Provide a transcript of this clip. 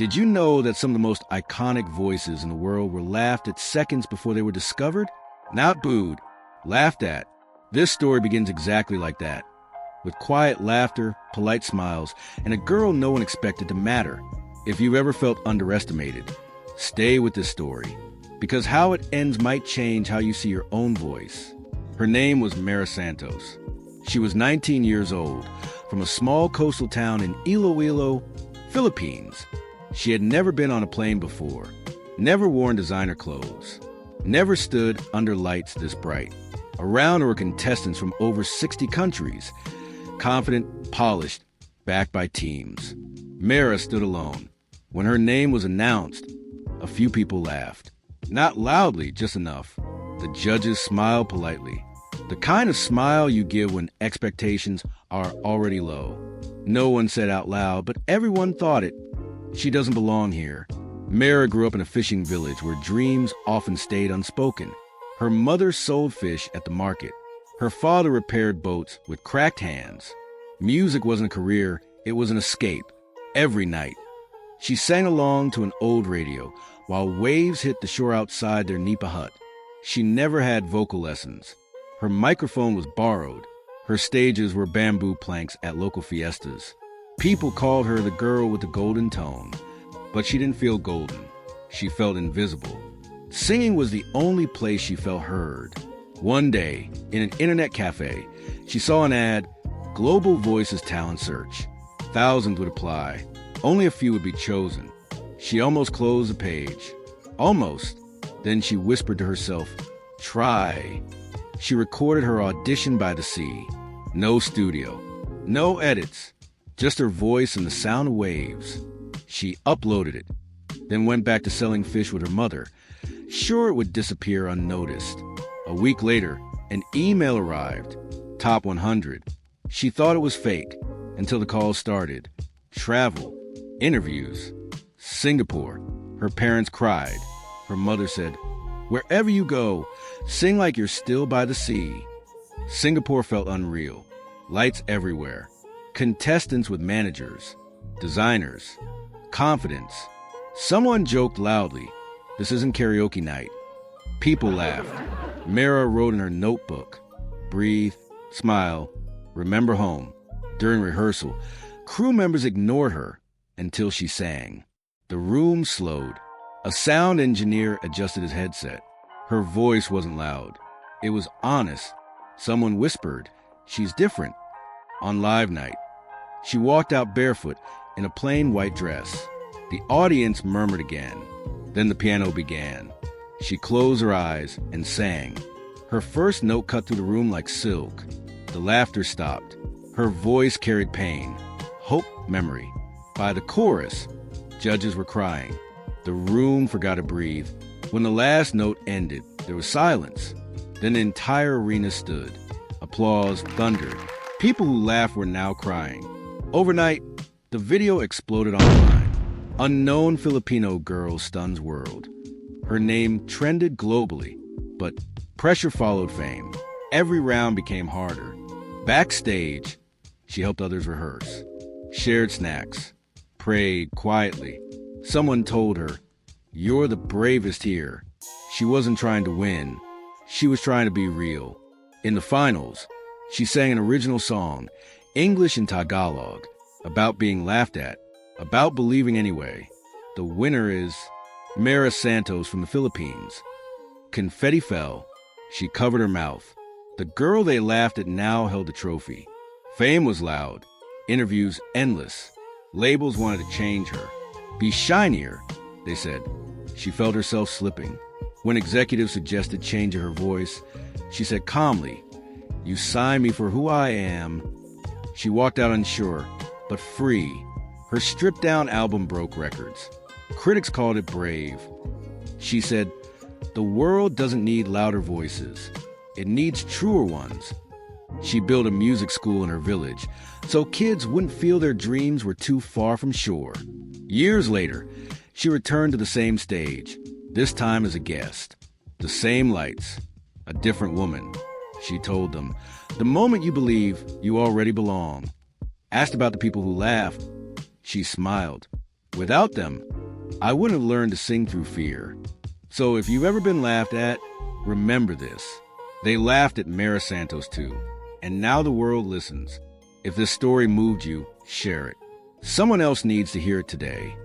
Did you know that some of the most iconic voices in the world were laughed at seconds before they were discovered? Not booed, laughed at. This story begins exactly like that, with quiet laughter, polite smiles, and a girl no one expected to matter. If you've ever felt underestimated, stay with this story, because how it ends might change how you see your own voice. Her name was Mara Santos. She was 19 years old, from a small coastal town in Iloilo, Philippines. She had never been on a plane before, never worn designer clothes, never stood under lights this bright. Around her were contestants from over 60 countries, confident, polished, backed by teams. Mara stood alone. When her name was announced, a few people laughed. Not loudly, just enough. The judges smiled politely. The kind of smile you give when expectations are already low. No one said out loud, but everyone thought it. She doesn't belong here. Mara grew up in a fishing village where dreams often stayed unspoken. Her mother sold fish at the market. Her father repaired boats with cracked hands. Music wasn't a career, it was an escape. Every night, she sang along to an old radio while waves hit the shore outside their nipa hut. She never had vocal lessons. Her microphone was borrowed. Her stages were bamboo planks at local fiestas. People called her the girl with the golden tone, but she didn't feel golden. She felt invisible. Singing was the only place she felt heard. One day, in an internet cafe, she saw an ad, Global Voices Talent Search. Thousands would apply. Only a few would be chosen. She almost closed the page. Almost. Then she whispered to herself, try. She recorded her audition by the sea. No studio. No edits. Just her voice and the sound of waves. She uploaded it, then went back to selling fish with her mother. Sure, it would disappear unnoticed. A week later, an email arrived. Top 100. She thought it was fake until the call started. Travel. Interviews. Singapore. Her parents cried. Her mother said, wherever you go, sing like you're still by the sea. Singapore felt unreal. Lights everywhere. Contestants with managers. Designers. Confidence. Someone joked loudly, this isn't karaoke night. People laughed. Mara wrote in her notebook, breathe, smile, remember home. During rehearsal, crew members ignored her until she sang. The room slowed. A sound engineer adjusted his headset. Her voice wasn't loud. It was honest. Someone whispered, she's different. On live night, she walked out barefoot in a plain white dress. The audience murmured again. Then the piano began. She closed her eyes and sang. Her first note cut through the room like silk. The laughter stopped. Her voice carried pain, hope, memory. By the chorus, judges were crying. The room forgot to breathe. When the last note ended, there was silence. Then the entire arena stood. Applause thundered. People who laughed were now crying. Overnight, the video exploded online. Unknown Filipino girl stuns world. Her name trended globally, but pressure followed fame. Every round became harder. Backstage, she helped others rehearse, shared snacks, prayed quietly. Someone told her, you're the bravest here. She wasn't trying to win. She was trying to be real. In the finals, she sang an original song, English and Tagalog, about being laughed at, about believing anyway. The winner is Mara Santos from the Philippines. Confetti fell. She covered her mouth. The girl they laughed at now held the trophy. Fame was loud. Interviews endless. Labels wanted to change her. Be shinier, they said. She felt herself slipping. When executives suggested changing her voice, she said calmly, you sign me for who I am. She walked out unsure, but free. Her stripped-down album broke records. Critics called it brave. She said, the world doesn't need louder voices. It needs truer ones. She built a music school in her village, so kids wouldn't feel their dreams were too far from shore. Years later, she returned to the same stage, this time as a guest. The same lights, a different woman. She told them, the moment you believe, you already belong. Asked about the people who laughed, she smiled. Without them, I wouldn't have learned to sing through fear. So if you've ever been laughed at, remember this. They laughed at Mara Santos too, and now the world listens. If this story moved you, share it. Someone else needs to hear it today.